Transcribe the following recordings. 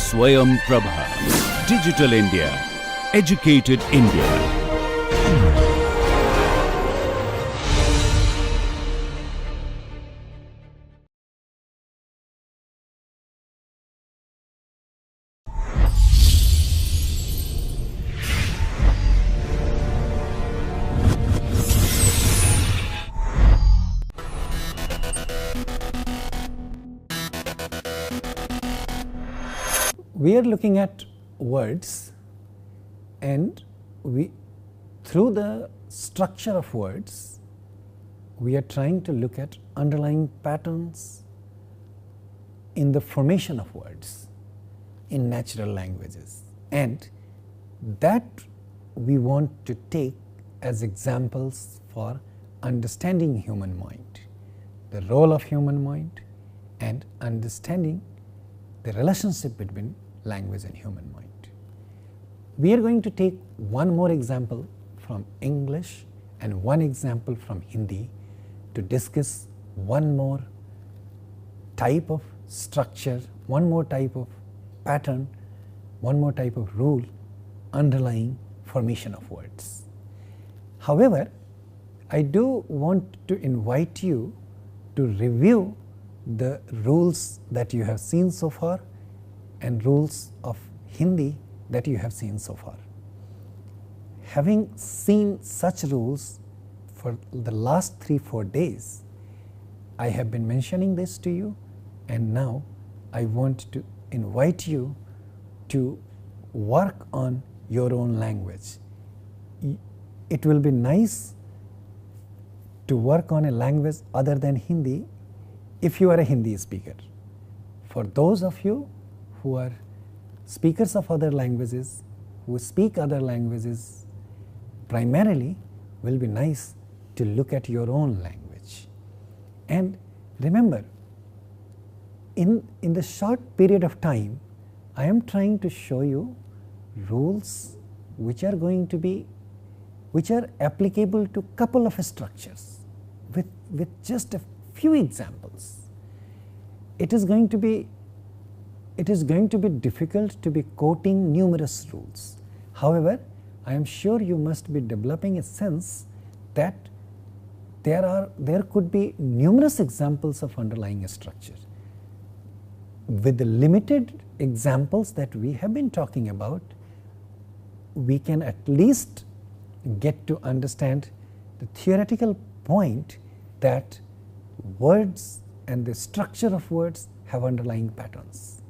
Swayam Prabha. Digital India. Educated India. We are looking at words, and through the structure of words, we are trying to look at underlying patterns in the formation of words in natural languages, and that we want to take as examples for understanding human mind, the role of human mind, and understanding the relationship between language and human mind. We are going to take one more example from English and one example from Hindi to discuss one more type of structure, one more type of pattern, one more type of rule underlying formation of words. However, I do want to invite you to review the rules that you have seen so far and rules of Hindi that you have seen so far. Having seen such rules for the last 3-4 days, I have been mentioning this to you, and now I want to invite you to work on your own language. It will be nice to work on a language other than Hindi if you are a Hindi speaker. For those of you who are speakers of other languages, who speak other languages, primarily will be nice to look at your own language. And remember, in the short period of time, I am trying to show you rules which are applicable to couple of structures with just a few examples. It is going to be difficult to be quoting numerous rules. However, I am sure you must be developing a sense that there could be numerous examples of underlying structure. With the limited examples that we have been talking about, we can at least get to understand the theoretical point that words and the structure of words have underlying patterns,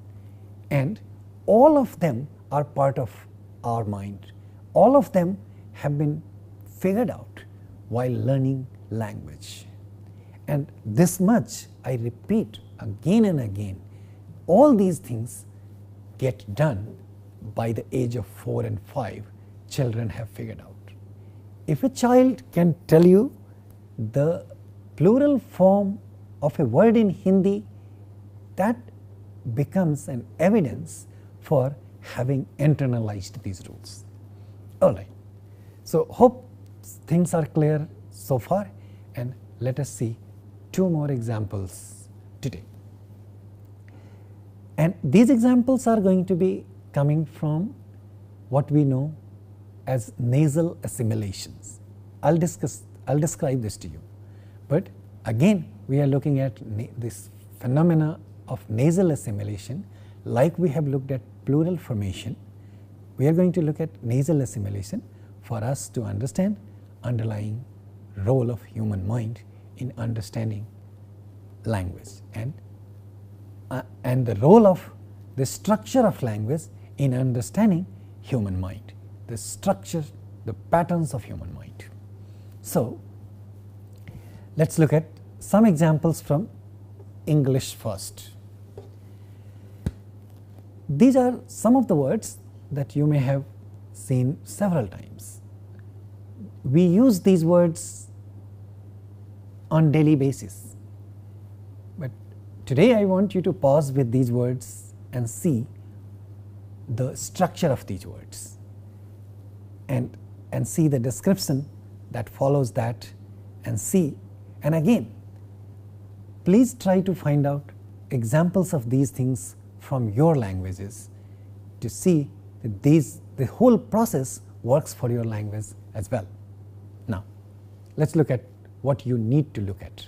and all of them are part of our mind. All of them have been figured out while learning language. And this much I repeat again and again, all these things get done by the age of 4 and 5, children have figured out. If a child can tell you the plural form of a word in Hindi, that becomes an evidence for having internalized these rules. All right. So hope things are clear so far, and let us see 2 more examples today. And these examples are going to be coming from what we know as nasal assimilations. I'll describe this to you. But again, we are looking at this phenomena of nasal assimilation. Like we have looked at plural formation, we are going to look at nasal assimilation for us to understand underlying role of human mind in understanding language, and the role of the structure of language in understanding human mind, the structure, the patterns of human mind. So let's look at some examples from English first. These are some of the words that you may have seen several times. We use these words on daily basis, but today I want you to pause with these words and see the structure of these words, and see the description that follows that, and again please try to find out examples of these things from your languages to see that the whole process works for your language as well. Now, let's look at what you need to look at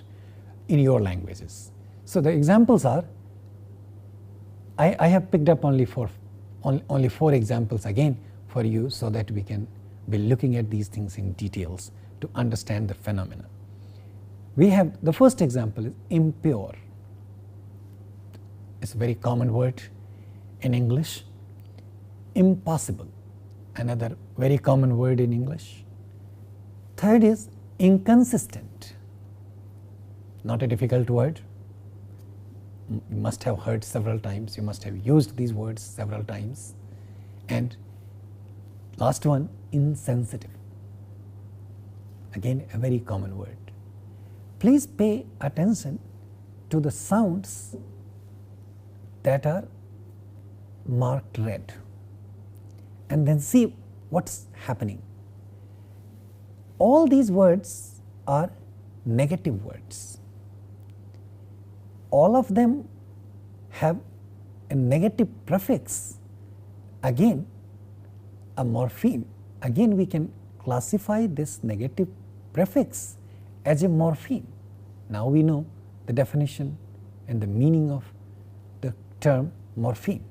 in your languages. So the examples are, I have picked up only 4 examples again for you, so that we can be looking at these things in details to understand the phenomena. We have the first example is impure. It's a very common word in English. Impossible, another very common word in English. Third is inconsistent, not a difficult word. You must have heard several times, you must have used these words several times. And last one, insensitive, again a very common word. Please pay attention to the sounds that are marked red and then see what's happening. All these words are negative words. All of them have a negative prefix, again a morpheme. Again we can classify this negative prefix as a morpheme. Now we know the definition and the meaning of the term morpheme.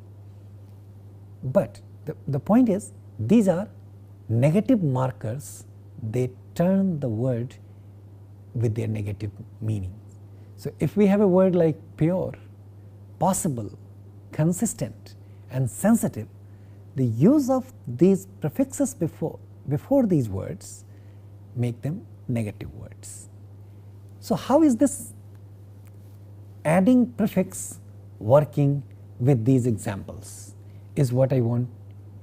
But the point is, these are negative markers, they turn the word with their negative meaning. So if we have a word like pure, possible, consistent and sensitive, the use of these prefixes before these words make them negative words. So how is this adding prefix working with these examples is what I want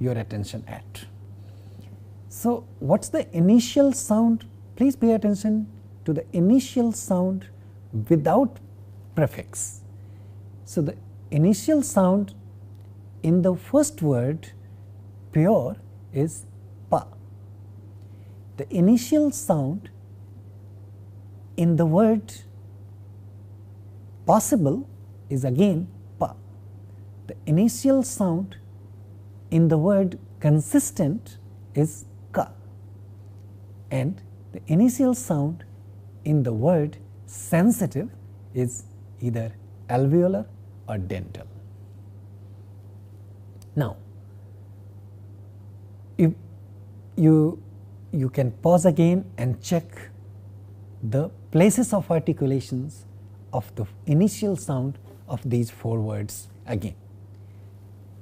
your attention at. So what's the initial sound? Please pay attention to the initial sound without prefix. So the initial sound in the first word pure is pa. The initial sound in the word possible is again pa. The initial sound in the word consistent is ka, and the initial sound in the word sensitive is either alveolar or dental. Now, if you can pause again and check the places of articulations of the initial sound of these 4 words again.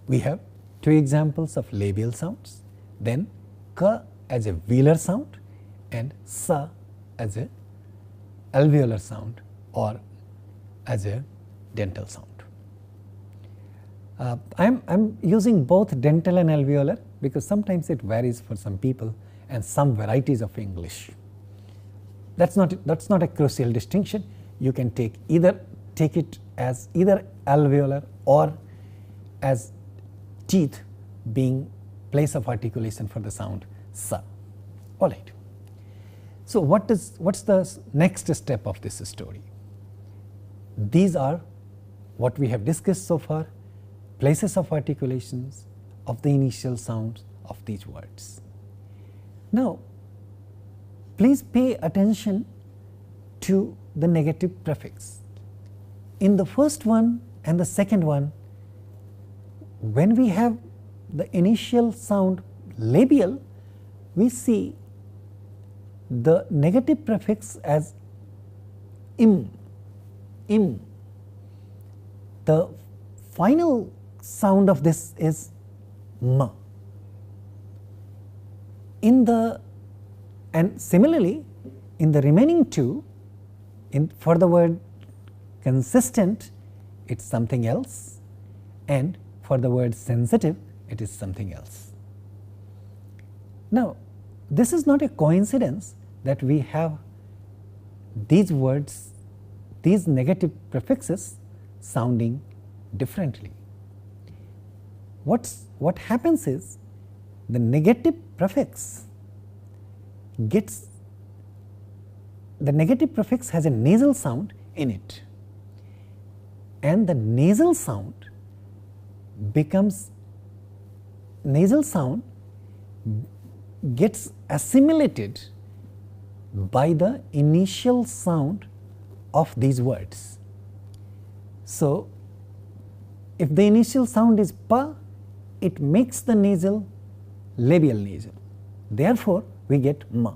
We have 2 examples of labial sounds, then ka as a velar sound and sa as a alveolar sound or as a dental sound. I'm using both dental and alveolar because sometimes it varies for some people and some varieties of English. That's not a crucial distinction. You can take it as either alveolar or as teeth being place of articulation for the sound sa. All right. So what's the next step of this story? These are what we have discussed so far, places of articulations of the initial sounds of these words. Now, please pay attention to the negative prefix. In the first one and the second one, when we have the initial sound labial, we see the negative prefix as im. The final sound of this is ma. And similarly, in the remaining 2, for the word consistent, it's something else, and for the word sensitive, it is something else. Now, this is not a coincidence that we have these words, these negative prefixes sounding differently. What happens is the negative prefix has a nasal sound in it, and the nasal sound becomes nasal sound gets assimilated by the initial sound of these words. So, if the initial sound is pa, it makes the nasal labial nasal. Therefore, we get ma.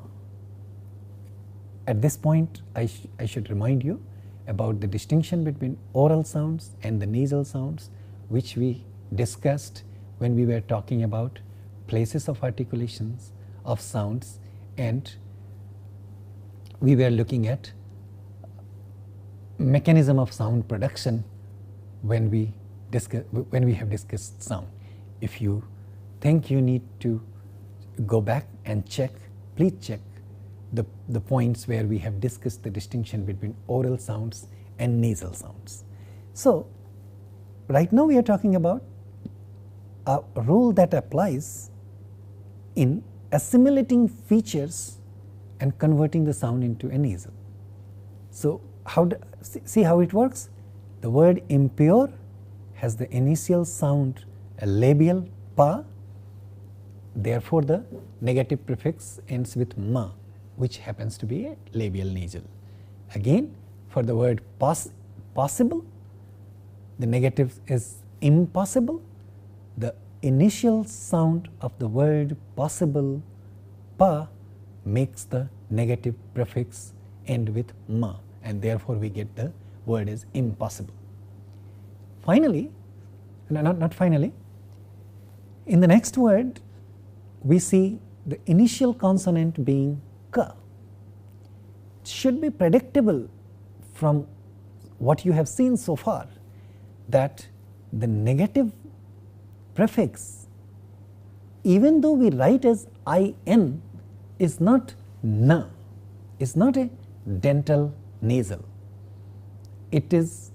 At this point, I should remind you about the distinction between oral sounds and the nasal sounds, which we discussed when we were talking about places of articulations of sounds, and we were looking at mechanism of sound production when we have discussed sound. If you think you need to go back and check, please check the points where we have discussed the distinction between oral sounds and nasal sounds. So, right now we are talking about a rule that applies in assimilating features and converting the sound into a nasal. So, see how it works? The word impure has the initial sound a labial pa, therefore the negative prefix ends with ma, which happens to be a labial nasal. Again, for the word possible, the negative is impossible. The initial sound of the word possible, pa, makes the negative prefix end with ma, and therefore we get the word is impossible. Finally, not finally, in the next word we see the initial consonant being ka. It should be predictable from what you have seen so far that the negative prefix, even though we write as in, is not na, is not a dental nasal. It is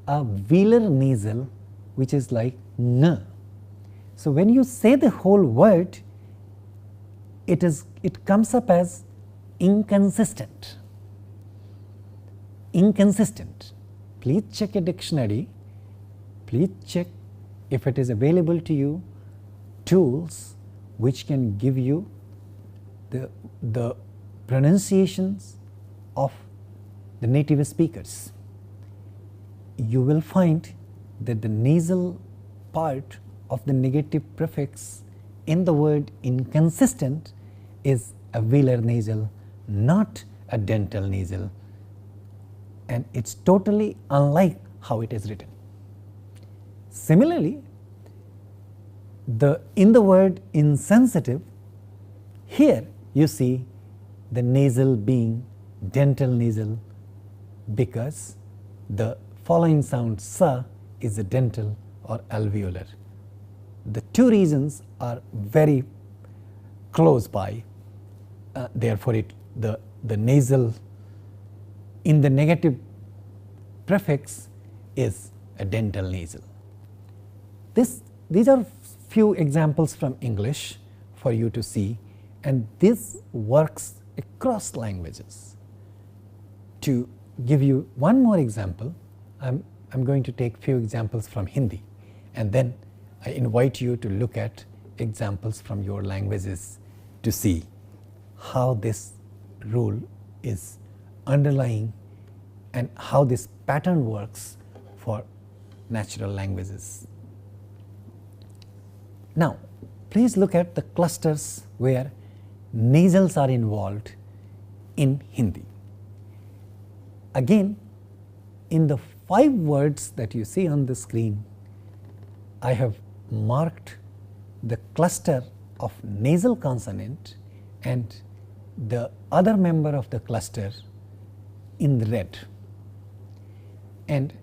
a velar nasal, which is like na. So, when you say the whole word, it comes up as inconsistent. Inconsistent. Please check a dictionary. Please check if it is available to you tools which can give you the pronunciations of the native speakers. You will find that the nasal part of the negative prefix in the word inconsistent is a velar nasal, not a dental nasal, and it is totally unlike how it is written. Similarly, in the word insensitive, here you see the nasal being dental nasal because the following sound sa is a dental or alveolar. The two reasons are very close by, therefore the nasal in the negative prefix is a dental nasal. These are few examples from English for you to see, and this works across languages. To give you one more example, I'm going to take few examples from Hindi, and then I invite you to look at examples from your languages to see how this rule is underlying and how this pattern works for natural languages. Now, please look at the clusters where nasals are involved in Hindi. Again, in the 5 words that you see on the screen, I have marked the cluster of nasal consonant and the other member of the cluster in the red. And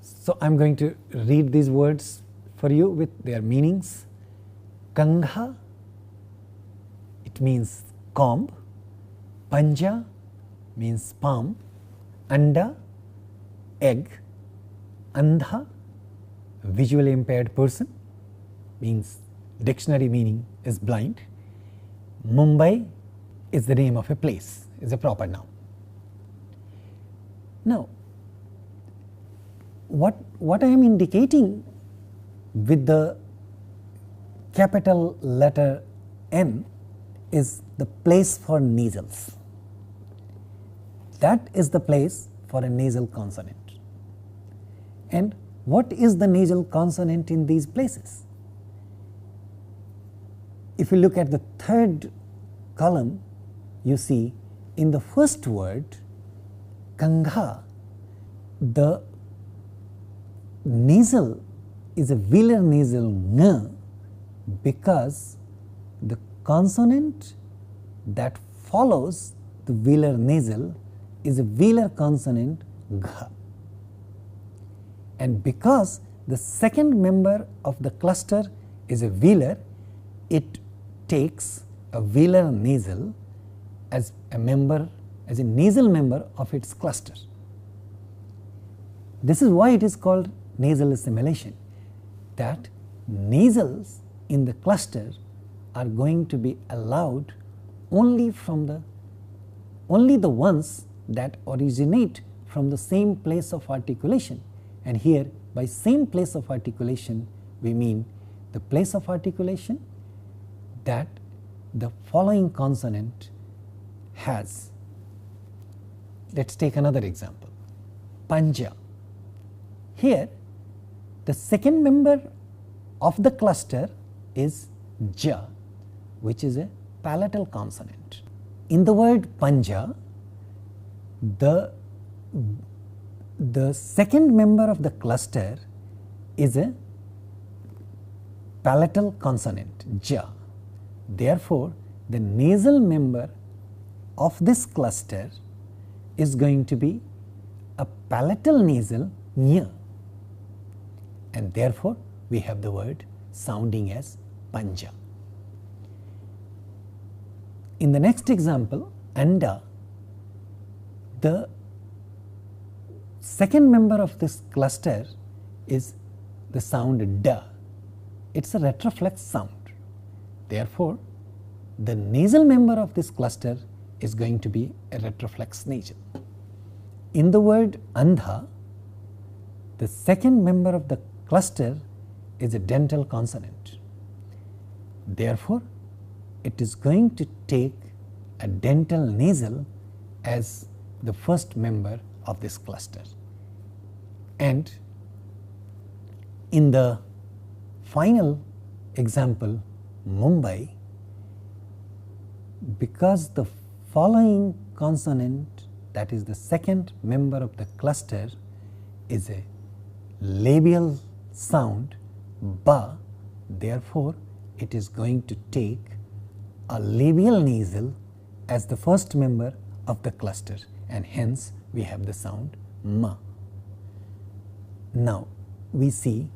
so I am going to read these words for you with their meanings. Kangha, it means comb. Panja means palm. Anda, egg. Andha, visually impaired person, means dictionary meaning is blind. Mumbai is the name of a place, is a proper noun. Now, what I am indicating with the capital letter N is the place for nasals. That is the place for a nasal consonant. And what is the nasal consonant in these places? If you look at the third column, you see in the first word, Kangha, the nasal is a velar nasal ng, because the consonant that follows the velar nasal is a velar consonant gha. And because the second member of the cluster is a velar, it takes a velar nasal as a nasal member of its cluster. This is why it is called nasal assimilation, that nasals in the cluster are going to be allowed only the ones that originate from the same place of articulation. And here by same place of articulation we mean the place of articulation that the following consonant has. Let's take another example, Panja. Here the second member of the cluster is Ja, which is a palatal consonant. In the word Panja, the second member of the cluster is a palatal consonant, Ja. Therefore, the nasal member of this cluster is going to be a palatal nasal Nya, and therefore we have the word sounding as Panja. In the next example, Anda, the second member of this cluster is the sound Da. It is a retroflex sound. Therefore, the nasal member of this cluster is going to be a retroflex nasal. In the word Andha, the second member of the cluster is a dental consonant. Therefore, it is going to take a dental nasal as the first member of this cluster. And in the final example, Mumbai, because the following consonant, that is the second member of the cluster, is a labial sound Ba, therefore it is going to take a labial nasal as the first member of the cluster, and hence we have the sound Ma. Now we see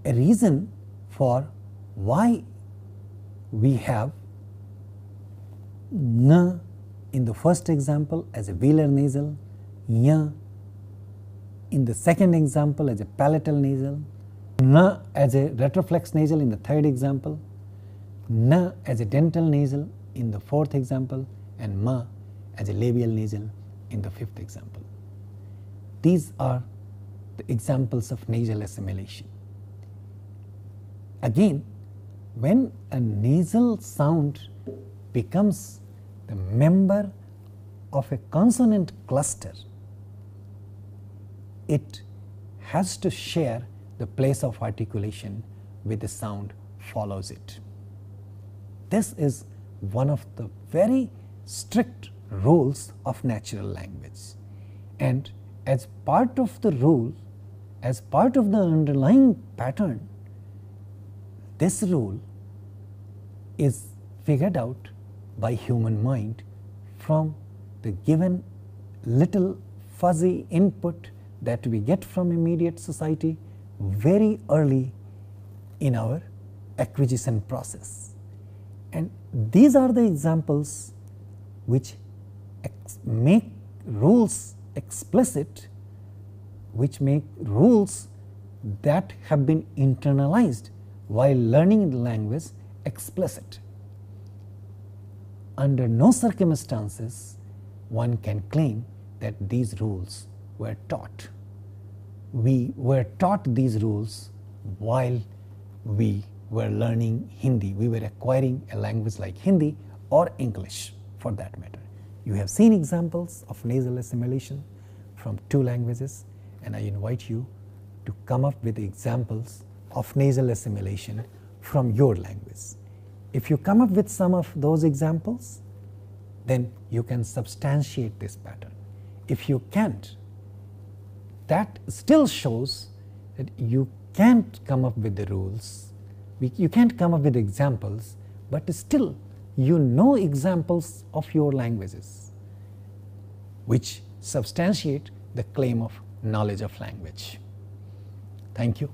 a reason for why we have N in the first example as a velar nasal, Nya in the second example as a palatal nasal, N as a retroflex nasal in the third example, N as a dental nasal in the fourth example, and Ma as a labial nasal in the fifth example. These are the examples of nasal assimilation. Again, when a nasal sound becomes the member of a consonant cluster, it has to share the place of articulation with the sound follows it. This is one of the very strict rules of natural language, and as part of the rule, as part of the underlying pattern, this rule is figured out by human mind from the given little fuzzy input that we get from immediate society very early in our acquisition process. And these are the examples which make rules explicit, which make rules that have been internalized while learning the language explicit. Under no circumstances one can claim that these rules were taught. We were taught these rules while we were learning Hindi, we were acquiring a language like Hindi or English for that matter. You have seen examples of nasal assimilation from two languages, and I invite you to come up with examples of nasal assimilation from your language. If you come up with some of those examples, then you can substantiate this pattern. If you can't, that still shows that you can't come up with the rules, you can't come up with examples, but still you know examples of your languages which substantiate the claim of knowledge of language. Thank you.